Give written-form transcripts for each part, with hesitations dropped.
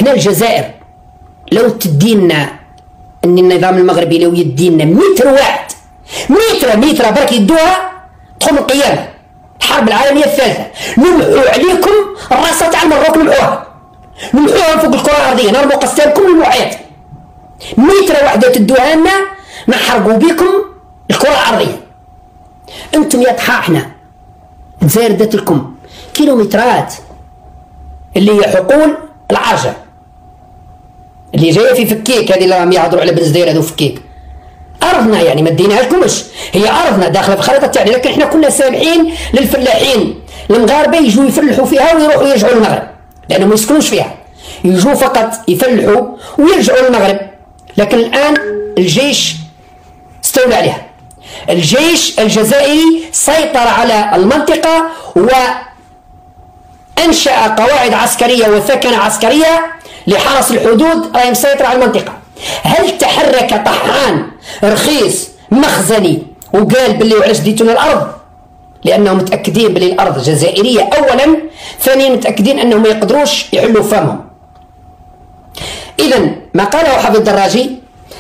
حنا الجزائر لو تدينا ان النظام المغربي لو يدينا متر واحد، متر برك يدوها تدخل القيامه الحرب العالميه الثالثه، نمحو عليكم الراسه تاع المروك، نمحوها فوق الكره الارضيه، نرموا قسامكم للمحيط. متر واحده تدوها لنا نحرقوا بكم الكره الارضيه. انتم يا طحاحنا الجزائر دات لكم كيلومترات اللي هي حقول العرجه اللي جايه في فكيك، هذه اللي راهم يهضروا على بن زدير هذو فكيك. ارضنا يعني ما ديناها لكمش، هي ارضنا داخله في الخريطه تاعنا، لكن احنا كنا سامحين للفلاحين المغاربه يجوا يفلحوا فيها ويروحوا يرجعوا للمغرب، لانهم ما يسكنوش فيها، يجوا فقط يفلحوا ويرجعوا للمغرب. لكن الان الجيش استولى عليها، الجيش الجزائري سيطر على المنطقه وانشا قواعد عسكريه وثكنه عسكريه لحرس الحدود، راهي مسيطره على المنطقه. هل تحرك طحان رخيص مخزني وقال باللي وعلاش ديتونا الارض؟ لانهم متاكدين باللي الارض جزائريه اولا، ثانيا متاكدين انهم ما يقدروش يحلوا فمهم. اذا ما قاله حافظ الدراجي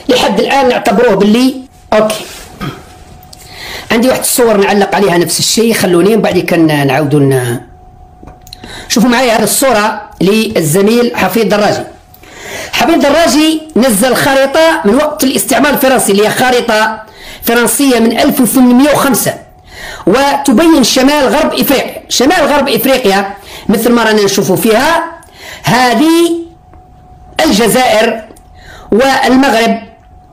لحد الان نعتبروه باللي اوكي. عندي واحد الصور نعلق عليها نفس الشيء، خلوني بعد كان نعاودوا شوفوا معايا هذه الصوره للزميل حفيظ الدراجي. حفيظ الدراجي نزل خريطه من وقت الاستعمار الفرنسي اللي هي خريطه فرنسيه من 1805، وتبين شمال غرب افريقيا. شمال غرب افريقيا مثل ما رانا نشوفوا فيها هذه الجزائر والمغرب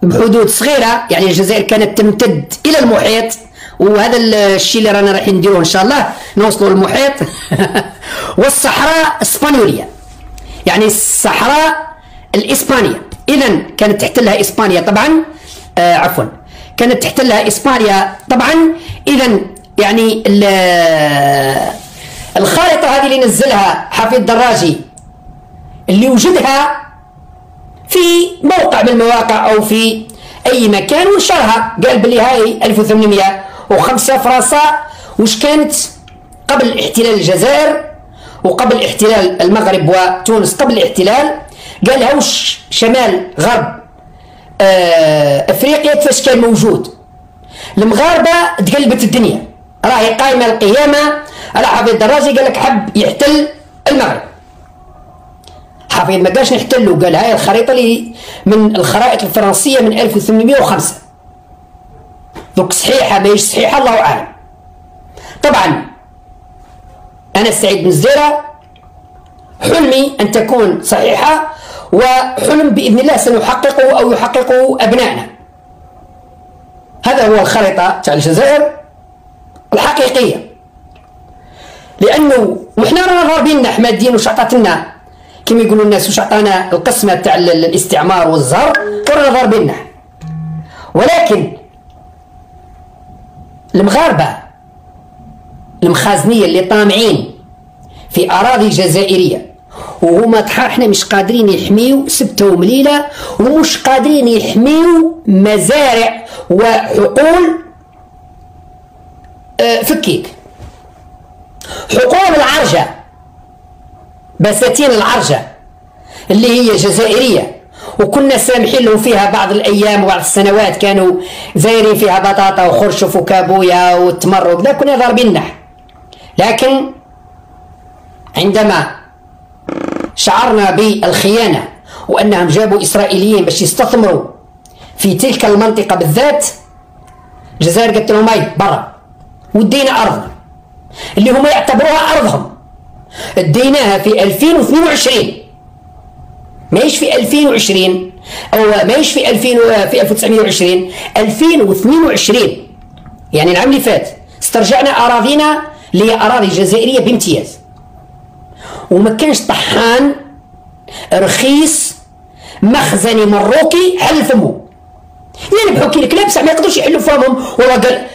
بحدود صغيره، يعني الجزائر كانت تمتد الى المحيط، وهذا الشيء اللي رانا رايحين نديروه ان شاء الله نوصلوا للمحيط. والصحراء اسبانيوليه، يعني الصحراء الاسبانيه، اذا كانت تحتلها اسبانيا طبعا، عفوا كانت تحتلها اسبانيا طبعا. اذا يعني الخارطه هذه اللي نزلها حفيظ الدراجي اللي وجدها في موقع من المواقع او في اي مكان ونشرها، قال بلي هاي 1805 فرنسا. وش كانت قبل احتلال الجزائر وقبل احتلال المغرب وتونس، قبل الاحتلال قالها وش شمال غرب افريقيا كيفاش كان موجود. المغاربه تقلبت الدنيا، راهي قايمه القيامه على حفيظ الدراجي، قال لك حب يحتل المغرب. حفيظ ما قالش نحتلوا، قال هاي الخريطه اللي من الخرائط الفرنسيه من 1805 دوك صحيحه ماهيش صحيحه الله اعلم. طبعا انا سعيد بن زديرة حلمي ان تكون صحيحه، وحلم باذن الله سنحققه او يحققه ابنائنا. هذا هو الخريطه تاع الجزائر الحقيقيه، لانه وحنا رانا ضاربين حمادين وش عطاتنا كما يقولوا الناس، وش عطانا القسمه تاع الاستعمار والزهر ورانا ضاربيننا. ولكن المغاربه المخازنيه اللي طامعين في اراضي جزائريه وهما حنا مش قادرين يحميو سبته ومليله، ومش قادرين يحميو مزارع وحقول فكيك، حقول العرجه، بساتين العرجه اللي هي جزائريه، وكنا سامحين لهم فيها بعض الايام وبعض السنوات، كانوا زايرين فيها بطاطا وخرشف وكابويا والتمر وكذا، كنا ضاربين. لكن عندما شعرنا بالخيانه وانهم جابوا اسرائيليين باش يستثمروا في تلك المنطقه بالذات، الجزائر قالت لهم هاي برا، ودينا ارضنا اللي هم يعتبروها ارضهم، اديناها في 2022 ماهيش في 2020 او ماهيش في 1920 2022، يعني العام اللي فات استرجعنا اراضينا اللي هي اراضي جزائريه بامتياز. وما كانش طحان رخيص مخزني مروكي حل فمه، يعني بحكي لك لا بصح ما يقدروش يحلوا فمهم. والله قال